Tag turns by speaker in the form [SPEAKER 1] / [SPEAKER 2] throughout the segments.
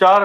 [SPEAKER 1] 4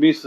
[SPEAKER 1] 20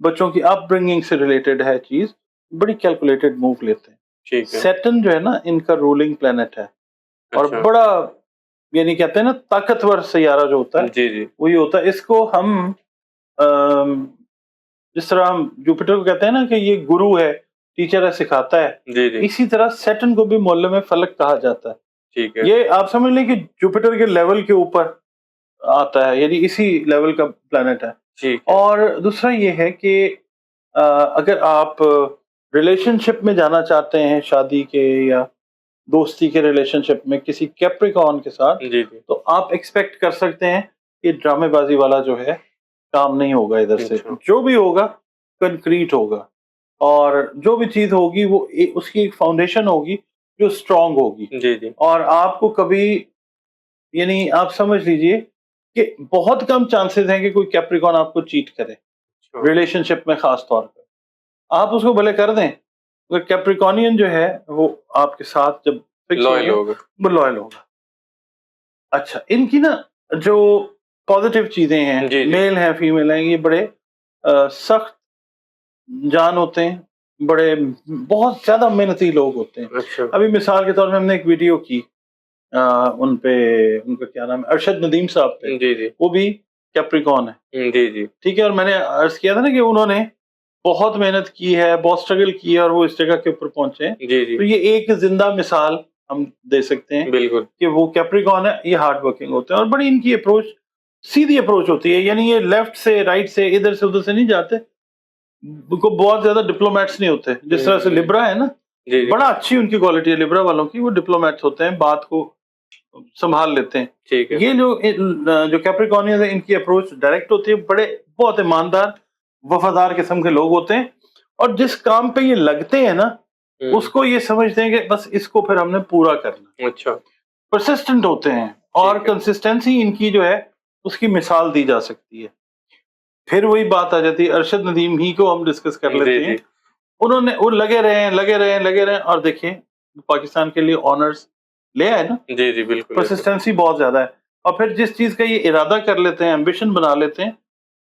[SPEAKER 1] بچوں کی اپ برنگنگ سے ریلیٹڈ ہے چیز، بڑی کیلکولیٹڈ موو لیتے ہیں.
[SPEAKER 2] ٹھیک ہے.
[SPEAKER 1] سیٹن جو ہے نا ان کا رولنگ پلانٹ ہے اور
[SPEAKER 2] اچھا.
[SPEAKER 1] بڑا یعنی کہتے ہیں نا طاقتور سیارہ جو ہوتا ہے
[SPEAKER 2] جی جی.
[SPEAKER 1] وہی ہوتا ہے. اس کو ہم جس طرح ہم جوپیٹر کو کہتے ہیں نا کہ یہ گرو ہے، ٹیچر ہے، سکھاتا ہے،
[SPEAKER 2] جی جی.
[SPEAKER 1] اسی طرح سیٹن کو بھی محلے میں فلک کہا جاتا ہے.
[SPEAKER 2] ٹھیک ہے.
[SPEAKER 1] یہ آپ سمجھ لیں کہ جوپیٹر کے لیول کے اوپر آتا ہے، یعنی اسی لیول کا پلانٹ ہے.
[SPEAKER 2] ٹھیک ہے.
[SPEAKER 1] اور دوسرا یہ ہے کہ اگر آپ ریلیشن شپ میں جانا چاہتے ہیں، شادی کے یا دوستی کے ریلیشن شپ میں کسی کیپریکون کے ساتھ،
[SPEAKER 2] جی جی.
[SPEAKER 1] تو آپ ایکسپیکٹ کر سکتے ہیں کہ ڈرامے بازی والا جو ہے کام نہیں ہوگا ادھر سے.
[SPEAKER 2] اچھا.
[SPEAKER 1] جو بھی ہوگا کنکریٹ ہوگا، اور جو بھی چیز ہوگی وہ اس کی ایک فاؤنڈیشن ہوگی جو اسٹرانگ ہوگی.
[SPEAKER 2] جی جی.
[SPEAKER 1] اور آپ کو کبھی یعنی آپ سمجھ لیجئے کہ بہت کم چانسز ہیں کہ کوئی کیپریکون آپ کو چیٹ کرے
[SPEAKER 2] اچھا.
[SPEAKER 1] ریلیشن شپ میں. خاص طور پہ آپ اس کو بھلے کر دیں، اگر کیپریکونین جو ہے وہ آپ کے ساتھ جب فکس
[SPEAKER 2] لوئل
[SPEAKER 1] ہوگا
[SPEAKER 2] ہوگا.
[SPEAKER 1] وہ لوئل ہوگا. اچھا، ان کی نا جو پازیٹیو چیزیں ہیں،
[SPEAKER 2] جی جی.
[SPEAKER 1] میل ہیں فیمیل ہیں، یہ بڑے سخت جان ہوتے ہیں، بڑے بہت زیادہ محنتی لوگ ہوتے ہیں.
[SPEAKER 2] اچھا.
[SPEAKER 1] ابھی مثال کے طور پہ ہم نے ایک ویڈیو کی ان پہ، ان کا کیا نام ہے، ارشد ندیم صاحب پہ،
[SPEAKER 2] جی جی.
[SPEAKER 1] وہ بھی کیپریکون ہے.
[SPEAKER 2] جی جی.
[SPEAKER 1] ٹھیک ہے. اور میں نے عرض کیا تھا نا کہ انہوں نے بہت محنت کی ہے، بہت اسٹرگل کی ہے اور وہ اس جگہ کے اوپر پہنچے ہیں.
[SPEAKER 2] جی جی.
[SPEAKER 1] تو یہ ایک زندہ مثال ہم دے سکتے ہیں
[SPEAKER 2] بالکل.
[SPEAKER 1] کہ وہ کیپریکون ہے، یہ ہارڈ ورکنگ ہوتے ہیں اور بڑی ان کی اپروچ سیدھی اپروچ ہوتی ہے. یعنی یہ لیفٹ سے رائٹ سے ادھر سے ادھر سے نہیں جاتے. کو بہت زیادہ ڈپلومیٹس نہیں ہوتے جس طرح سے لبرا ہے نا.
[SPEAKER 2] جی جی.
[SPEAKER 1] بڑا اچھی ان کی کوالٹی ہے لبرا والوں کی، وہ ڈپلومیٹس ہوتے ہیں، بات کو سنبھال لیتے ہیں.
[SPEAKER 2] ٹھیک ہے.
[SPEAKER 1] یہ جو کیپریکونیز ہیں ان کی اپروچ ڈائریکٹ ہوتی ہے، بڑے بہت ایماندار وفادار قسم کے لوگ ہوتے ہیں. اور جس کام پہ یہ لگتے ہیں نا اس کو یہ سمجھتے ہیں کہ بس اس کو پھر ہم نے پورا کرنا.
[SPEAKER 2] اچھا.
[SPEAKER 1] پرسسٹنٹ ہوتے ہیں اور
[SPEAKER 2] ٹھیک ہے.
[SPEAKER 1] کنسسٹنسی ان کی جو ہے اس کی مثال دی جا سکتی ہے. پھر وہی بات آ جاتی ہے، ارشد ندیم ہی کو ہم ڈسکس کر
[SPEAKER 2] جی
[SPEAKER 1] لیتے ہیں.
[SPEAKER 2] جی.
[SPEAKER 1] انہوں نے وہ لگے رہے اور دیکھیں پاکستان کے لیے آنرز لے آئے نا.
[SPEAKER 2] جی جی. بالکل.
[SPEAKER 1] پرسسٹنسی بہت زیادہ ہے. اور پھر جس چیز کا یہ ارادہ کر لیتے ہیں، ایمبیشن بنا لیتے ہیں،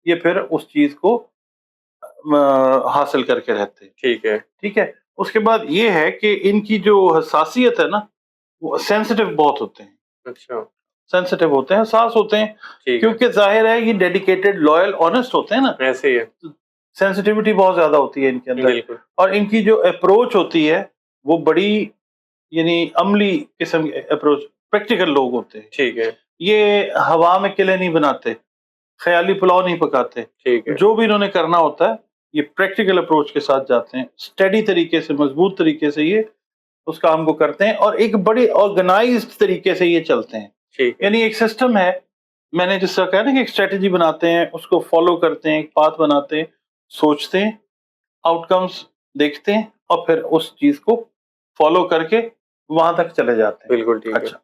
[SPEAKER 1] یہ پھر اس چیز کو حاصل کر کے رہتے ہیں.
[SPEAKER 2] ٹھیک ہے.
[SPEAKER 1] ٹھیک ہے. اس کے بعد یہ ہے کہ ان کی جو حساسیت ہے نا وہ سینسٹیو بہت ہوتے ہیں.
[SPEAKER 2] اچھا.
[SPEAKER 1] سینسٹیو ہوتے ہیں، حساس ہوتے ہیں،
[SPEAKER 2] ٹھیک ہے.
[SPEAKER 1] کیونکہ ظاہر ہے یہ ڈیڈیکیٹڈ لوئل آنےسٹ ہوتے ہیں نا.
[SPEAKER 2] ایسے ہی ہے.
[SPEAKER 1] سینسٹیوٹی بہت زیادہ ہوتی ہے ان کے اندر.
[SPEAKER 2] بالکل.
[SPEAKER 1] اور ان کی جو اپروچ ہوتی ہے وہ بڑی یعنی عملی قسم کی اپروچ، پریکٹیکل لوگ ہوتے ہیں.
[SPEAKER 2] ٹھیک ہے.
[SPEAKER 1] یہ ہوا میں قلعے نہیں بناتے، خیالی پلاؤ نہیں پکاتے.
[SPEAKER 2] ٹھیک ہے.
[SPEAKER 1] جو بھی انہوں نے کرنا ہوتا ہے یہ پریکٹیکل اپروچ کے ساتھ جاتے ہیں، اسٹڈی طریقے سے، مضبوط طریقے سے یہ اس کام کو کرتے ہیں اور ایک بڑے آرگنائزڈ طریقے سے یہ چلتے ہیں.
[SPEAKER 2] ٹھیک ہے.
[SPEAKER 1] یعنی ایک سسٹم ہے، میں نے جس طرح کہا نا کہ ایک اسٹریٹجی بناتے ہیں، اس کو فالو کرتے ہیں، ایک پاتھ بناتے ہیں، سوچتے ہیں، آؤٹ کمز دیکھتے ہیں اور پھر اس چیز کو فالو کر کے وہاں تک چلے جاتے ہیں.
[SPEAKER 2] بالکل. ٹھیک ہے.
[SPEAKER 1] اچھا،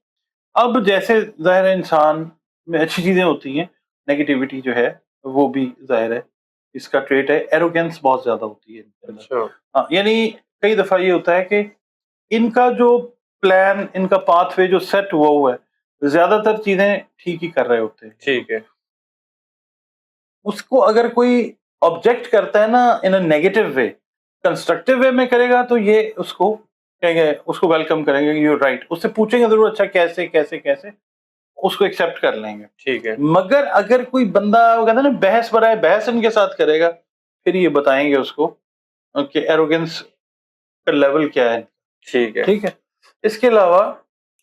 [SPEAKER 1] اب جیسے ظاہر ہے انسان میں اچھی چیزیں ہوتی ہیں، نیگیٹیوٹی جو ہے وہ بھی ظاہر ہے اس کا ٹریٹ ہے. ایروگینس بہت زیادہ ہوتی ہے ان کے اندر.
[SPEAKER 2] اچھا.
[SPEAKER 1] ہاں، یعنی کئی دفعہ یہ ہوتا ہے کہ ان کا جو پلان، ان کا پاتھ وے جو سیٹ ہوا ہے، زیادہ تر چیزیں ٹھیک ہی کر رہے ہوتے ہیں.
[SPEAKER 2] ٹھیک ہے.
[SPEAKER 1] اس کو اگر کوئی آبجیکٹ کرتا ہے نا ان اے نیگیٹو وے، کنسٹرکٹیو وے میں کرے گا تو یہ اس کو کہیں گے، اس کو ویلکم کریں گے، یو رائٹ. اس سے پوچھیں گے ضرور اچھا کیسے کیسے کیسے، اس کو ایکسیپٹ کر لیں گے.
[SPEAKER 2] ٹھیک ہے.
[SPEAKER 1] مگر اگر کوئی بندہ وہ کہتا ہے نا بحث برائے بحث ان کے ساتھ کرے گا، پھر یہ بتائیں گے اس کو کہ ایروگنس کا لیول کیا ہے.
[SPEAKER 2] ٹھیک ہے.
[SPEAKER 1] ٹھیک ہے. اس کے علاوہ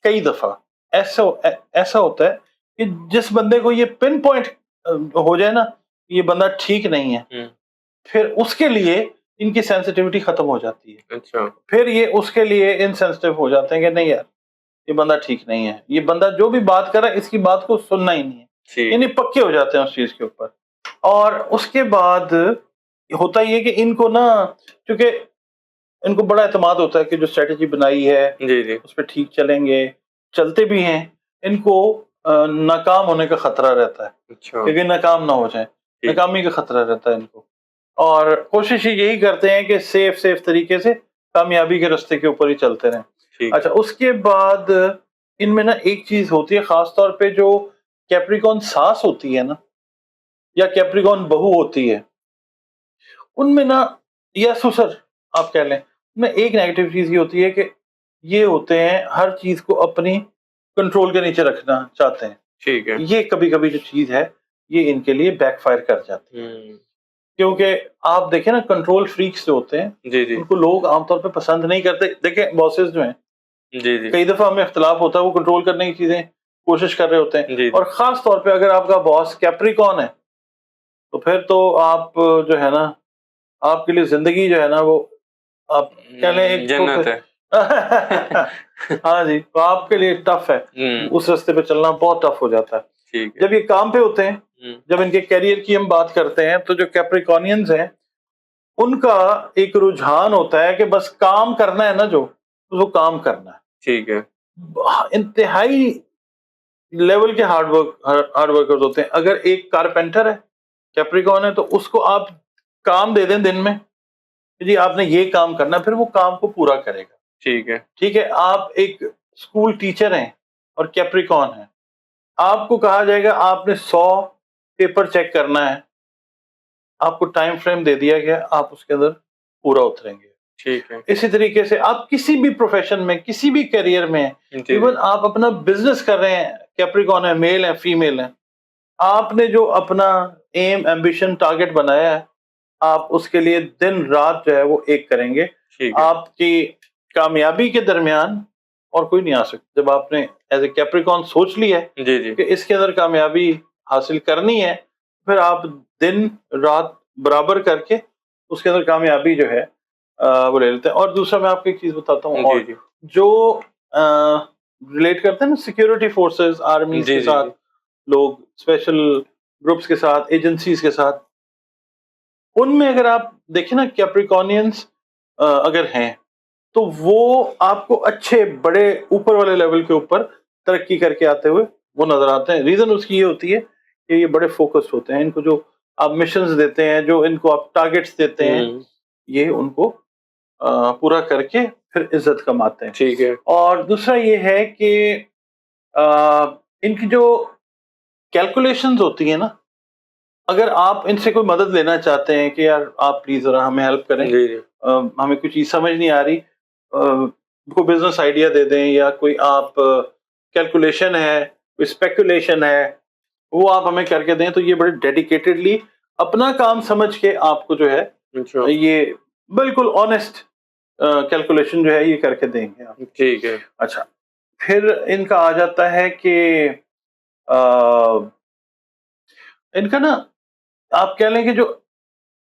[SPEAKER 1] کئی دفعہ ایسا ہوتا ہے کہ جس بندے کو یہ پن پوائنٹ ہو جائے نا یہ بندہ ٹھیک نہیں ہے، پھر اس کے لیے ان کی سینسٹیوٹی ختم ہو جاتی ہے.
[SPEAKER 2] اچھا.
[SPEAKER 1] پھر یہ اس کے لیے انسینسٹیو ہو جاتے ہیں کہ نہیں یار یہ بندہ ٹھیک نہیں ہے، یہ بندہ جو بھی بات کر رہا ہے اس کی بات کو سننا ہی نہیں ہے.
[SPEAKER 2] ٹھیک.
[SPEAKER 1] یعنی پکے ہو جاتے ہیں اس چیز کے اوپر. اور اس کے بعد ہوتا یہ کہ ان کو نا، کیونکہ ان کو بڑا اعتماد ہوتا ہے کہ جو اسٹریٹجی بنائی ہے
[SPEAKER 2] جی جی.
[SPEAKER 1] اس پہ ٹھیک چلیں گے، چلتے بھی ہیں. ان کو ناکام ہونے کا خطرہ رہتا ہے،
[SPEAKER 2] اچھا.
[SPEAKER 1] کیونکہ ناکام نہ ہو جائیں، ناکامی کا خطرہ رہتا ہے ان کو. اور کوشش یہی کرتے ہیں کہ سیف طریقے سے کامیابی کے راستے کے اوپر ہی چلتے رہیں.
[SPEAKER 2] ٹھیک.
[SPEAKER 1] اچھا، اس کے بعد ان میں نا ایک چیز ہوتی ہے خاص طور پہ جو کیپریکون ساس ہوتی ہے نا یا کیپریکون بہو ہوتی ہے، ان میں نا یس سر آپ کہہ لیں میں ایک نیگیٹو چیز یہ ہوتی ہے کہ یہ ہوتے ہیں ہر چیز کو اپنی کنٹرول کے نیچے رکھنا چاہتے ہیں.
[SPEAKER 2] ٹھیک ہے.
[SPEAKER 1] یہ کبھی کبھی جو چیز ہے یہ ان کے لیے بیک فائر کر جاتی ہے کیونکہ آپ دیکھیں نا کنٹرول فریکس جو ہوتے ہیں
[SPEAKER 2] جی جی
[SPEAKER 1] ان کو لوگ عام طور پہ پسند نہیں کرتے. دیکھیں باسز جو ہیں
[SPEAKER 2] جی جی
[SPEAKER 1] کئی دفعہ ہمیں اختلاف ہوتا ہے وہ کنٹرول کرنے کی چیزیں کوشش کر رہے ہوتے ہیں
[SPEAKER 2] جی
[SPEAKER 1] اور خاص طور پہ اگر آپ کا باس کیپریکون ہے تو پھر تو آپ جو ہے نا آپ کے لیے زندگی جو ہے نا وہ آپ کہہ لیں ایک
[SPEAKER 2] جنت ہے.
[SPEAKER 1] ہاں جی تو آپ کے لیے ٹف ہے اس راستے پہ چلنا بہت ٹف ہو جاتا ہے.
[SPEAKER 2] ٹھیک ہے.
[SPEAKER 1] جب یہ کام پہ ہوتے ہیں جب ان کے کیریئر کی ہم بات کرتے ہیں تو جو کیپریکونینز ہیں ان کا ایک رجحان ہوتا ہے کہ بس کام کرنا ہے نا جو وہ کام کرنا ہے.
[SPEAKER 2] ٹھیک ہے.
[SPEAKER 1] انتہائی لیول کے ہارڈ ورکرز ہوتے ہیں. اگر ایک کارپینٹر ہے کیپریکون ہے تو اس کو آپ کام دے دیں دن میں جی آپ نے یہ کام کرنا پھر وہ کام کو پورا کرے گا.
[SPEAKER 2] ٹھیک ہے.
[SPEAKER 1] ٹھیک ہے. آپ ایک اسکول ٹیچر ہیں اور کیپریکون ہیں آپ کو کہا جائے گا آپ نے 100 پیپر چیک کرنا ہے آپ کو ٹائم فریم دے دیا گیا آپ اس کے اندر پورا اتریں گے.
[SPEAKER 2] ٹھیک ہے.
[SPEAKER 1] اسی طریقے سے آپ کسی بھی پروفیشن میں کسی بھی کیریئر میں ایون آپ اپنا بزنس کر رہے ہیں کیپریکون ہے میل ہے فیمیل ہے آپ نے جو اپنا ایم ایمبیشن ٹارگیٹ بنایا ہے آپ اس کے لیے دن رات جو ہے وہ ایک کریں گے. آپ کی کامیابی کے درمیان اور کوئی نہیں آ سکتا. جب آپ نے ایز اے کیپریکون سوچ لی ہے کہ اس کے اندر کامیابی حاصل کرنی ہے پھر آپ دن رات برابر کر کے اس کے اندر کامیابی جو ہے وہ لے لیتے ہیں. اور دوسرا میں آپ کو ایک چیز بتاتا ہوں اور جو ریلیٹ کرتے ہیں نا سیکورٹی فورسز آرمیز کے ساتھ لوگ اسپیشل گروپس کے ساتھ ایجنسیز کے ساتھ ان میں اگر آپ دیکھیں نا کیپریکونینز اگر ہیں تو وہ آپ کو اچھے بڑے اوپر والے لیول کے اوپر ترقی کر کے آتے ہوئے وہ نظر آتے ہیں. ریزن اس کی یہ ہوتی ہے کہ یہ بڑے فوکس ہوتے ہیں. ان کو جو آپ مشنز دیتے ہیں جو ان کو آپ ٹارگیٹس دیتے ہیں یہ ان کو پورا کر کے پھر عزت کماتے ہیں.
[SPEAKER 2] ٹھیک ہے.
[SPEAKER 1] اور دوسرا یہ ہے کہ ان کی جو کیلکولیشنز ہوتی ہیں نا اگر آپ ان سے کوئی مدد لینا چاہتے ہیں کہ یار آپ پلیز ذرا ہمیں ہیلپ کریں ہمیں کوئی چیز سمجھ نہیں آ رہی کوئی بزنس آئیڈیا دے دیں یا کوئی آپ کیلکولیشن ہے کوئی اسپیکولیشن ہے وہ آپ ہمیں کر کے دیں تو یہ بڑے ڈیڈیکیٹڈلی اپنا کام سمجھ کے آپ کو جو ہے یہ بالکل آنےسٹ کیلکولیشن جو ہے یہ کر کے دیں گے آپ.
[SPEAKER 2] ٹھیک ہے.
[SPEAKER 1] اچھا پھر ان کا آ جاتا ہے کہ ان کا نا آپ کہہ لیں کہ جو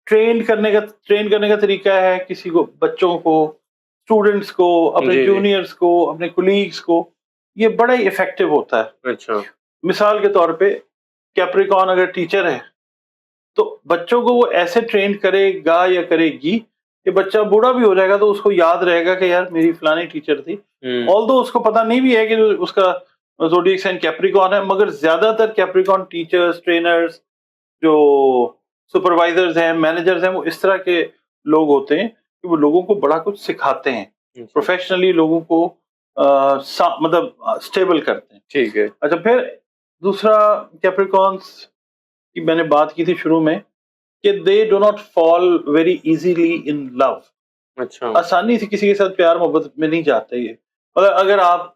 [SPEAKER 1] ٹرین کرنے کا طریقہ ہے کسی کو بچوں کو اسٹوڈنٹس کو اپنے جونیئرس کو اپنے کولیگس کو یہ بڑا ہی افیکٹو ہوتا ہے.
[SPEAKER 2] اچھا
[SPEAKER 1] مثال کے طور پہ کیپریکون اگر ٹیچر ہے تو بچوں کو وہ ایسے ٹرین کرے گا یا کرے گی کہ بچہ بوڑھا بھی ہو جائے گا تو اس کو یاد رہے گا کہ یار میری فلانی ٹیچر تھی آلدو اس کو پتہ نہیں بھی ہے کہ اس کا زوڈیک سائن کیپریکون ہے مگر زیادہ تر کیپریکون ٹیچرز ٹرینرز جو سپروائزرز ہیں مینیجرز ہیں وہ اس طرح کے لوگ ہوتے ہیں کہ وہ لوگوں کو بڑا کچھ سکھاتے ہیں پروفیشنلی لوگوں کو مطلب اسٹیبل کرتے ہیں.
[SPEAKER 2] ٹھیک ہے.
[SPEAKER 1] اچھا پھر دوسرا کیپریکونس کی میں نے بات کی تھی شروع میں کہ they do not fall very easily in love.
[SPEAKER 2] اچھا
[SPEAKER 1] آسانی سے کسی کے ساتھ پیار محبت میں نہیں جاتے یہ مگر اگر آپ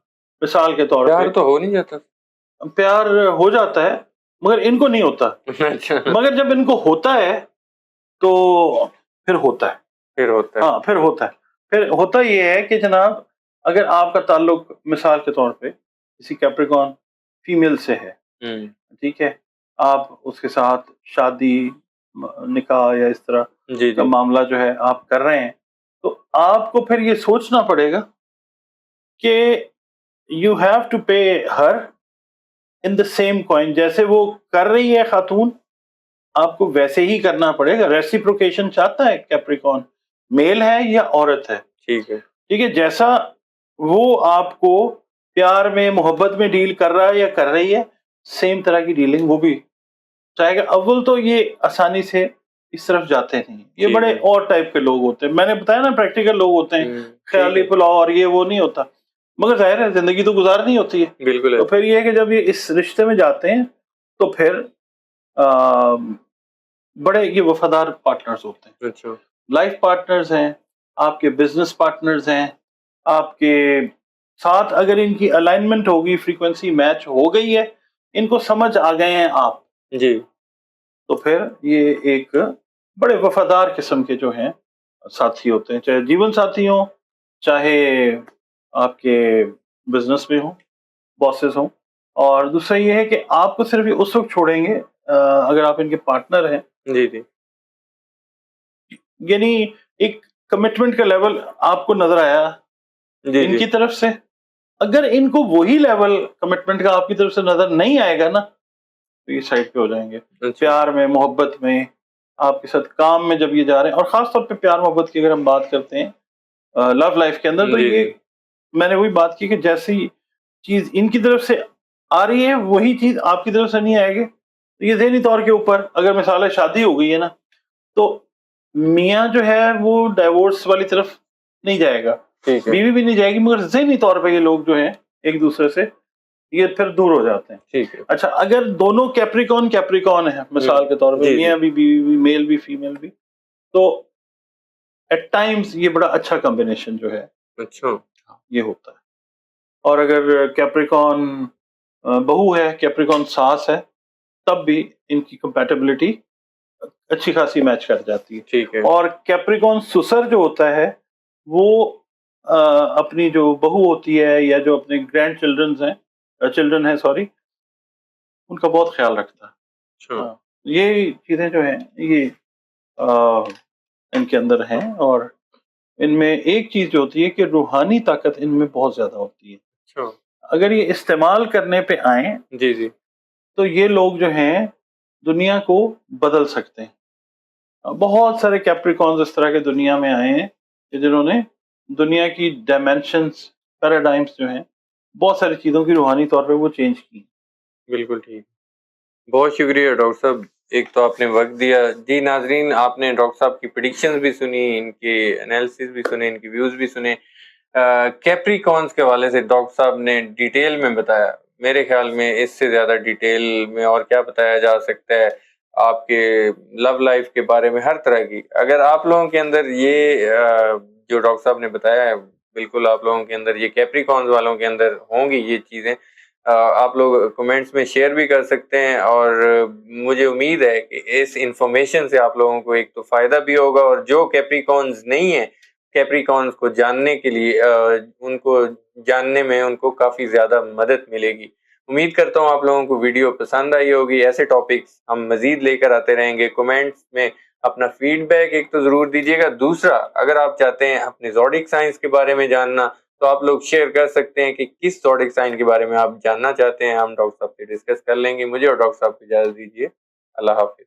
[SPEAKER 1] مثال کے طور پہ
[SPEAKER 2] پیار تو ہو نہیں جاتا
[SPEAKER 1] پیار ہو جاتا ہے مگر ان کو نہیں ہوتا.
[SPEAKER 2] اچھا
[SPEAKER 1] مگر جب ان کو ہوتا ہے تو پھر ہوتا ہے ہاں پھر ہوتا ہے. پھر ہوتا یہ ہے کہ جناب اگر آپ کا تعلق مثال کے طور پہ کسی کیپریکون فیمیل سے ہے ٹھیک ہے آپ اس کے ساتھ شادی نکاح یا اس طرح کا معاملہ جو ہے آپ کر رہے ہیں تو آپ کو پھر یہ سوچنا پڑے گا کہ you have to pay her in the same coin. جیسے وہ کر رہی ہے خاتون آپ کو ویسے ہی کرنا پڑے گا. ریسیپروکیشن چاہتا ہے کیپریکون میل ہے یا عورت ہے. ٹھیک ہے جیسا وہ آپ کو پیار میں محبت میں ڈیل کر رہا ہے یا کر رہی ہے سیم طرح کی ڈیلنگ وہ بھی چاہے گا. اول تو یہ آسانی سے اس طرف جاتے نہیں یہ بڑے اور ٹائپ کے لوگ ہوتے ہیں. میں نے بتایا نا پریکٹیکل لوگ ہوتے ہیں خیالی پلاؤ اور یہ وہ نہیں ہوتا مگر ظاہر ہے زندگی تو گزارنی ہوتی ہے. بالکل. تو پھر یہ ہے کہ جب یہ اس رشتے میں جاتے ہیں تو پھر بڑے یہ وفادار پارٹنرز ہوتے ہیں.
[SPEAKER 2] اچھا
[SPEAKER 1] لائف پارٹنرز ہیں, آپ کے بزنس پارٹنرز ہیں, آپ کے ساتھ اگر ان کی الائنمنٹ ہوگی, فریکوینسی میچ ہو گئی ہے, ان کو سمجھ آ گئے ہیں آپ,
[SPEAKER 2] جی
[SPEAKER 1] تو پھر یہ ایک بڑے وفادار قسم کے جو ہیں ساتھی ہوتے ہیں, چاہے جیون ساتھی ہوں, چاہے آپ کے بزنس میں ہوں, باسز ہوں. اور دوسرا یہ ہے کہ آپ کو صرف یہ اس وقت چھوڑیں گے اگر آپ ان کے پارٹنر ہیں,
[SPEAKER 2] جی جی
[SPEAKER 1] یعنی ایک کمٹمنٹ کا لیول آپ کو نظر آیا
[SPEAKER 2] جی
[SPEAKER 1] ان
[SPEAKER 2] جی
[SPEAKER 1] کی طرف سے. اگر ان کو وہی لیول کمٹمنٹ کا آپ کی طرف سے نظر نہیں آئے گا نا, تو یہ سائڈ پہ ہو جائیں گے.
[SPEAKER 2] اچھا
[SPEAKER 1] پیار میں, محبت میں, آپ کے ساتھ کام میں جب یہ جا رہے ہیں, اور خاص طور پہ پیار محبت کی اگر ہم بات کرتے ہیں لو لائف کے اندر, تو
[SPEAKER 2] جی
[SPEAKER 1] یہ
[SPEAKER 2] جی
[SPEAKER 1] میں نے وہی بات کی کہ جیسی چیز ان کی طرف سے آ رہی ہے وہی چیز آپ کی طرف سے نہیں آئے گی. تو یہ ذہنی طور کے اوپر اگر مثال ہے شادی ہو گئی ہے نا, تو میاں جو ہے وہ ڈائیورس والی طرف نہیں جائے گا,
[SPEAKER 2] ٹھیک ہے
[SPEAKER 1] بیوی بھی نہیں جائے گی, مگر ذہنی طور پہ یہ لوگ جو ہیں ایک دوسرے سے یہ پھر دور ہو جاتے ہیں.
[SPEAKER 2] ٹھیک ہے
[SPEAKER 1] اچھا, اگر دونوں کیپریکون ہے مثال کے طور پہ,
[SPEAKER 2] جی جی
[SPEAKER 1] میاں بھی بیوی بھی, میل بھی فیمیل بھی, تو ایٹ ٹائمز یہ بڑا اچھا کمبینیشن جو ہے
[SPEAKER 2] اچھا
[SPEAKER 1] یہ ہوتا ہے. اور اگر کیپریکون بہو ہے, کیپریکون ساس ہے, تب بھی ان کی کمپیٹیبلٹی اچھی خاصی میچ کر جاتی ہے.
[SPEAKER 2] ٹھیک ہے
[SPEAKER 1] اور کیپریکون سسر جو ہوتا ہے وہ اپنی جو بہو ہوتی ہے یا جو اپنے گرینڈ چلڈرن ہیں سوری, ان کا بہت خیال رکھتا ہے.
[SPEAKER 2] اچھا
[SPEAKER 1] یہ چیزیں جو ہیں یہ ان کے اندر ہیں. اور ان میں ایک چیز جو ہوتی ہے کہ روحانی طاقت ان میں بہت زیادہ ہوتی ہے.
[SPEAKER 2] اچھا
[SPEAKER 1] اگر یہ استعمال کرنے پہ آئیں
[SPEAKER 2] جی جی
[SPEAKER 1] تو یہ لوگ جو ہیں دنیا کو بدل سکتے ہیں. بہت سارے کیپریکونز اس طرح کے دنیا میں آئے ہیں کہ جنہوں نے دنیا کی ڈائمینشنز, پیراڈائمز جو ہیں, بہت ساری چیزوں کی روحانی طور پہ وہ چینج کی.
[SPEAKER 2] بالکل ٹھیک. بہت شکریہ ڈاکٹر صاحب, ایک تو آپ نے وقت دیا. جی ناظرین, آپ نے ڈاکٹر صاحب کی پریڈکشنز بھی سنی, ان کے انالیسز بھی سنے, ان کی ویوز بھی سنے. کیپریکونز کے حوالے سے ڈاکٹر صاحب نے ڈیٹیل میں بتایا. میرے خیال میں اس سے زیادہ ڈیٹیل میں اور کیا بتایا جا سکتا ہے آپ کے لو لائف کے بارے میں, ہر طرح کی. اگر آپ لوگوں کے اندر یہ جو ڈاکٹر صاحب نے بتایا ہے, بالکل آپ لوگوں کے اندر یہ کیپریکونز والوں کے اندر ہوں گی یہ چیزیں, آپ لوگ کمنٹس میں شیئر بھی کر سکتے ہیں. اور مجھے امید ہے کہ اس انفارمیشن سے آپ لوگوں کو ایک تو فائدہ بھی ہوگا, اور جو کیپریکونز نہیں ہیں, کیپریکونز کو جاننے کے لیے ان کو جاننے میں ان کو کافی زیادہ مدد ملے گی. امید کرتا ہوں آپ لوگوں کو ویڈیو پسند آئی ہوگی. ایسے ٹاپکس ہم مزید لے کر آتے رہیں گے. کمنٹس میں اپنا فیڈ بیک ایک تو ضرور دیجیے گا. دوسرا, اگر آپ چاہتے ہیں اپنے زوڈک سائنس کے بارے میں جاننا, تو آپ لوگ شیئر کر سکتے ہیں کہ کس زوڈک سائن کے بارے میں آپ جاننا چاہتے ہیں. ہم ڈاکٹر صاحب سے ڈسکس کر لیں گے. مجھے اور ڈاکٹر صاحب کو اجازت دیجیے. اللہ حافظ.